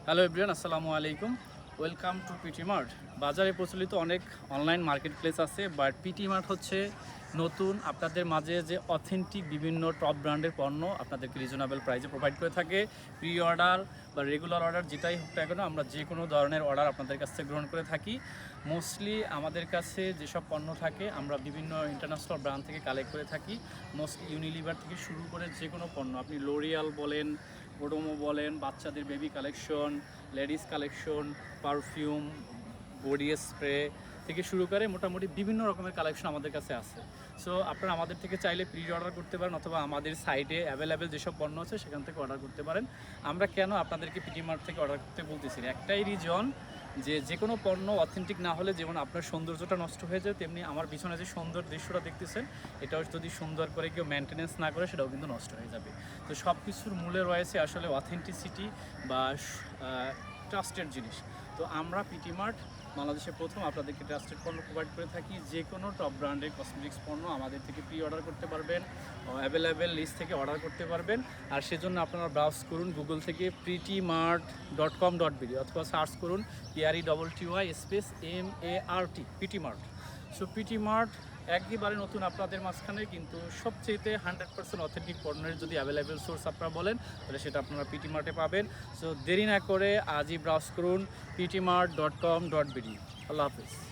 Hello everyone, আসসালামু আলাইকুম। Welcome to PT mart. বাজারে প্রচলিত অনেক অনলাইন মার্কেট প্লেস আছে, বাট পিটি মার্ট হচ্ছে নতুন। আপনাদের মাঝে যে অথেন্টিক বিভিন্ন টপ ব্র্যান্ডের পণ্য আপনাদেরকে রিজনেবল প্রাইসে প্রোভাইড করে থাকে। প্রি অর্ডার বা রেগুলার অর্ডার যেটাই হোক না কেন, আমরা যে কোনো ধরনের অর্ডার আপনাদের কাছ থেকে গ্রহণ করে থাকি। মোস্টলি আমাদের কাছে যেসব পণ্য থাকে আমরা বিভিন্ন ইন্টারন্যাশনাল ব্র্যান্ড থেকে কালেক্ট করে থাকি। মোস্টলি ইউনিলিভার থেকে শুরু করে যে কোনো পণ্য, আপনি লোরিয়াল বলেন, ওডোমো বলেন, বাচ্চাদের baby collection, ladies collection, perfume, body spray থেকে শুরু করে মোটামুটি বিভিন্ন রকমের কালেকশন আমাদের কাছে আছে। সো আপনারা আমাদের থেকে চাইলে প্রি অর্ডার করতে পারেন, অথবা আমাদের সাইটে অ্যাভেলেবেল যেসব পণ্য আছে সেখান থেকে অর্ডার করতে পারেন। আমরা কেন আপনাদেরকে পিটি মার্ট থেকে অর্ডার করতে বলতেছি, একটাই রিজন, যে কোনো পণ্য অথেন্টিক না হলে যেমন আপনার সৌন্দর্যটা নষ্ট হয়ে যায়, তেমনি আমার পিছনে যে সুন্দর দৃশ্যটা দেখতেছেন এটাও যদি সুন্দর করে কেউ মেনটেনেন্স না করে সেটাও কিন্তু নষ্ট হয়ে যাবে। তো সব কিছুর মূলে রয়েছে আসলে অথেন্টিসিটি বা ট্রাস্টেড জিনিস। তো আমরা পিটি মার্ট বাংলাদেশের প্রথম আপনাদেরকে ট্রাস্টেড পণ্য প্রোভাইড করে থাকি। যে কোনো টপ ব্র্যান্ডের কসমেটিক্স পণ্য আমাদের থেকে প্রি অর্ডার করতে পারবেন, অ্যাভেলেবেল লিস্ট থেকে অর্ডার করতে পারবেন। আর সেজন্য আপনারা ব্রাউজ করুন গুগল থেকে prettyMart.com.bd, অথবা সার্চ করুন PRETTY PT mart. So PT mart একেবারে নতুন আপনাদের মাঝখানে, কিন্তু সবচেয়েতে 100% অথেন্টিক পণ্যের যদি অ্যাভেলেবেল সোর্স আপনারা বলেন তাহলে সেটা আপনারা পিটি মার্টে পাবেন। সো দেরি না করে আজই ব্রাউজ করুন PTMart.com.bd। আল্লাহ হাফিজ।